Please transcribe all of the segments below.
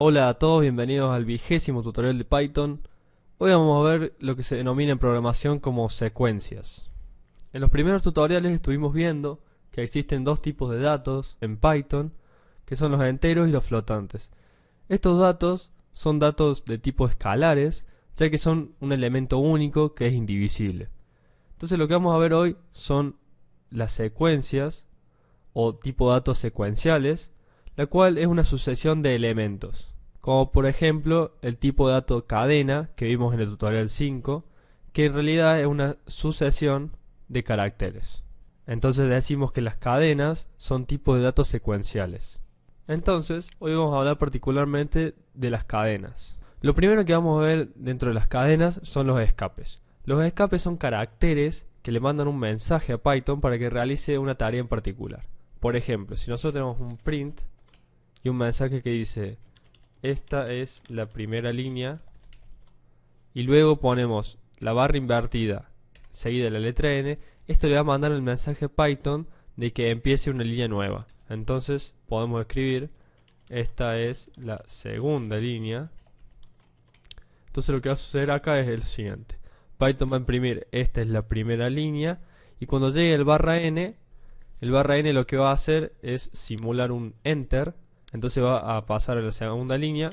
Hola a todos, bienvenidos al 20º tutorial de Python. Hoy vamos a ver lo que se denomina en programación como secuencias. En los primeros tutoriales estuvimos viendo que existen dos tipos de datos en Python, que son los enteros y los flotantes. Estos datos son datos de tipo escalares, ya que son un elemento único que es indivisible. Entonces lo que vamos a ver hoy son las secuencias o tipo datos secuenciales, la cual es una sucesión de elementos, como por ejemplo el tipo de dato cadena que vimos en el tutorial 5, que en realidad es una sucesión de caracteres. Entonces decimos que las cadenas son tipos de datos secuenciales. Entonces, hoy vamos a hablar particularmente de las cadenas. Lo primero que vamos a ver dentro de las cadenas son los escapes. Los escapes son caracteres que le mandan un mensaje a Python para que realice una tarea en particular. Por ejemplo, si nosotros tenemos un print y un mensaje que dice esta es la primera línea y luego ponemos la barra invertida seguida de la letra N, esto le va a mandar el mensaje a Python de que empiece una línea nueva. Entonces podemos escribir esta es la segunda línea. Entonces lo que va a suceder acá es el siguiente: Python va a imprimir esta es la primera línea y cuando llegue el barra N lo que va a hacer es simular un enter. Entonces va a pasar a la segunda línea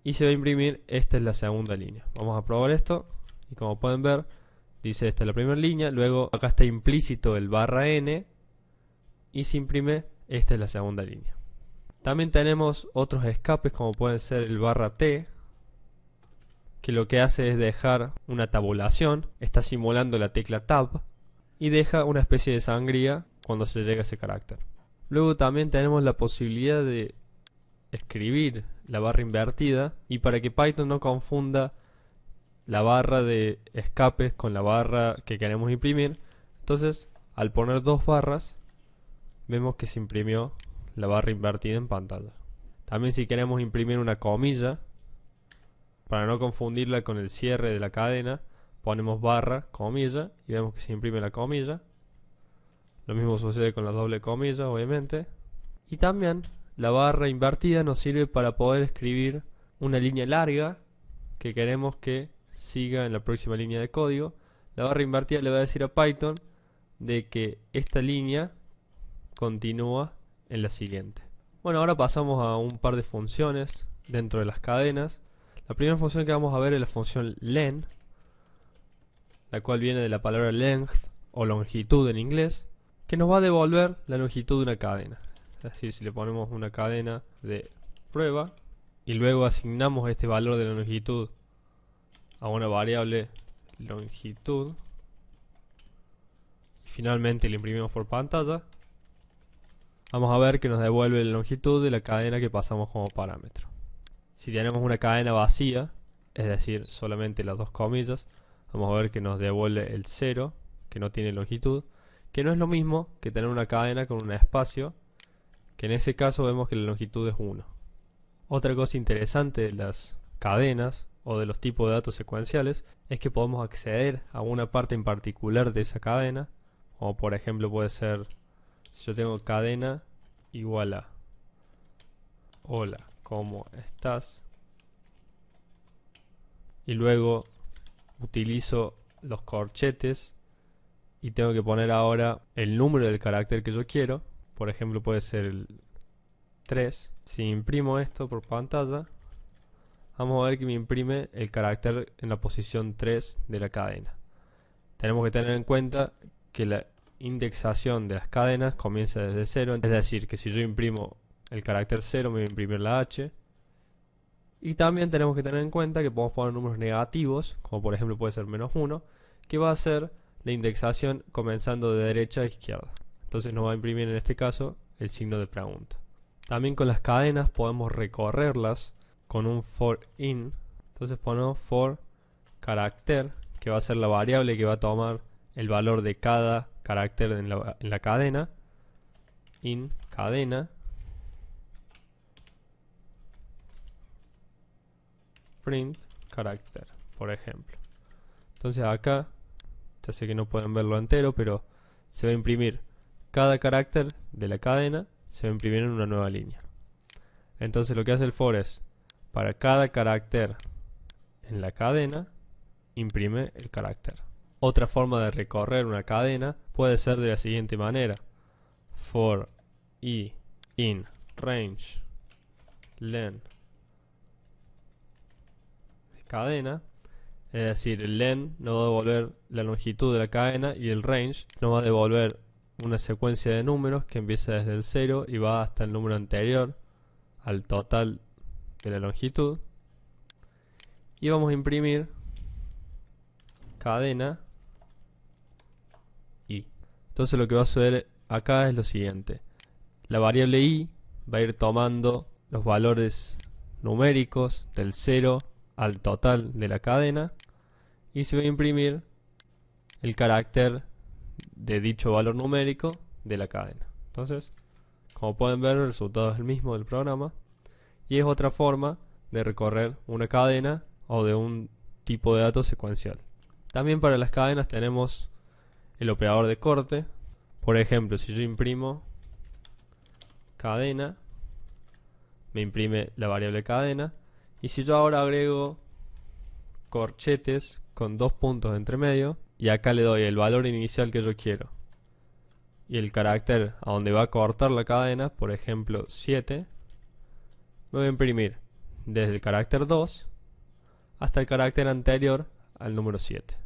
y se va a imprimir esta es la segunda línea. Vamos a probar esto y como pueden ver dice esta es la primera línea, luego acá está implícito el barra N y se imprime esta es la segunda línea. También tenemos otros escapes como pueden ser el barra T, que lo que hace es dejar una tabulación, está simulando la tecla Tab y deja una especie de sangría cuando se llega a ese carácter. Luego también tenemos la posibilidad de escribir la barra invertida, y para que Python no confunda la barra de escapes con la barra que queremos imprimir, entonces al poner dos barras vemos que se imprimió la barra invertida en pantalla. También si queremos imprimir una comilla, para no confundirla con el cierre de la cadena, ponemos barra, comilla y vemos que se imprime la comilla. Lo mismo sucede con la doble comilla, obviamente. Y también la barra invertida nos sirve para poder escribir una línea larga que queremos que siga en la próxima línea de código. La barra invertida le va a decir a Python de que esta línea continúa en la siguiente. Bueno, ahora pasamos a un par de funciones dentro de las cadenas. La primera función que vamos a ver es la función len, la cual viene de la palabra length o longitud en inglés, que nos va a devolver la longitud de una cadena. Es decir, si le ponemos una cadena de prueba y luego asignamos este valor de la longitud a una variable longitud y finalmente le imprimimos por pantalla, vamos a ver que nos devuelve la longitud de la cadena que pasamos como parámetro. Si tenemos una cadena vacía, es decir, solamente las dos comillas, vamos a ver que nos devuelve el 0, que no tiene longitud, que no es lo mismo que tener una cadena con un espacio, que en ese caso vemos que la longitud es 1. Otra cosa interesante de las cadenas o de los tipos de datos secuenciales es que podemos acceder a una parte en particular de esa cadena, o por ejemplo puede ser, si yo tengo cadena igual a hola, ¿cómo estás? Y luego utilizo los corchetes y tengo que poner ahora el número del carácter que yo quiero. Por ejemplo puede ser el 3. Si imprimo esto por pantalla, vamos a ver que me imprime el carácter en la posición 3 de la cadena. Tenemos que tener en cuenta que la indexación de las cadenas comienza desde 0, es decir, que si yo imprimo el carácter 0 me va a imprimir la H. Y también tenemos que tener en cuenta que podemos poner números negativos, como por ejemplo puede ser -1, que va a ser la indexación comenzando de derecha a izquierda. Entonces nos va a imprimir en este caso el signo de pregunta. También con las cadenas podemos recorrerlas con un for in. Entonces ponemos for carácter, que va a ser la variable que va a tomar el valor de cada carácter en la cadena. In cadena print carácter, por ejemplo. Entonces acá, ya sé que no pueden verlo entero, pero se va a imprimir cada carácter de la cadena, se va a imprimir en una nueva línea. Entonces lo que hace el for es, para cada carácter en la cadena, imprime el carácter. Otra forma de recorrer una cadena puede ser de la siguiente manera. For i in range len cadena, es decir, el len nos va a devolver la longitud de la cadena y el range nos va a devolver una secuencia de números que empieza desde el 0 y va hasta el número anterior al total de la longitud. Y vamos a imprimir cadena i. Entonces lo que va a suceder acá es lo siguiente. La variable i va a ir tomando los valores numéricos del 0 al total de la cadena y se va a imprimir el carácter de dicho valor numérico de la cadena. Entonces, como pueden ver, el resultado es el mismo del programa y es otra forma de recorrer una cadena o de un tipo de datos secuencial. También para las cadenas tenemos el operador de corte. Por ejemplo, si yo imprimo cadena, me imprime la variable cadena, y si yo ahora agrego corchetes con dos puntos entre medio y acá le doy el valor inicial que yo quiero y el carácter a donde va a cortar la cadena, por ejemplo 7, me voy a imprimir desde el carácter 2 hasta el carácter anterior al número 7.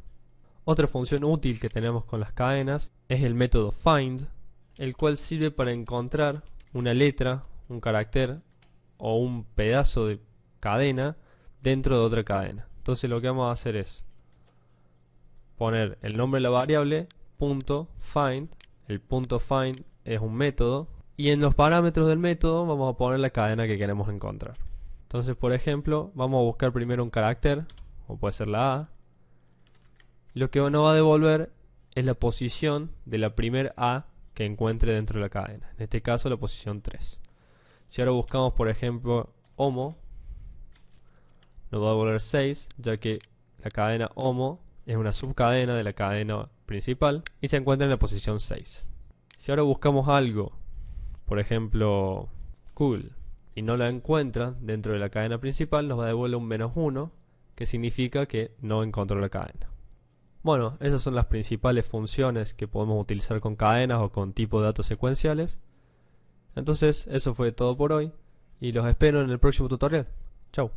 Otra función útil que tenemos con las cadenas es el método find, el cual sirve para encontrar una letra, un carácter o un pedazo de cadena dentro de otra cadena. Entonces lo que vamos a hacer es poner el nombre de la variable .find. El .find es un método y en los parámetros del método vamos a poner la cadena que queremos encontrar. Entonces, por ejemplo, vamos a buscar primero un carácter, o puede ser la A. Lo que nos va a devolver es la posición de la primer A que encuentre dentro de la cadena. En este caso, la posición 3. Si ahora buscamos, por ejemplo, homo, nos va a devolver 6, ya que la cadena homo es una subcadena de la cadena principal y se encuentra en la posición 6. Si ahora buscamos algo, por ejemplo, cool, y no la encuentra dentro de la cadena principal, nos va a devolver un -1, que significa que no encontró la cadena. Bueno, esas son las principales funciones que podemos utilizar con cadenas o con tipos de datos secuenciales. Entonces, eso fue todo por hoy y los espero en el próximo tutorial. Chau.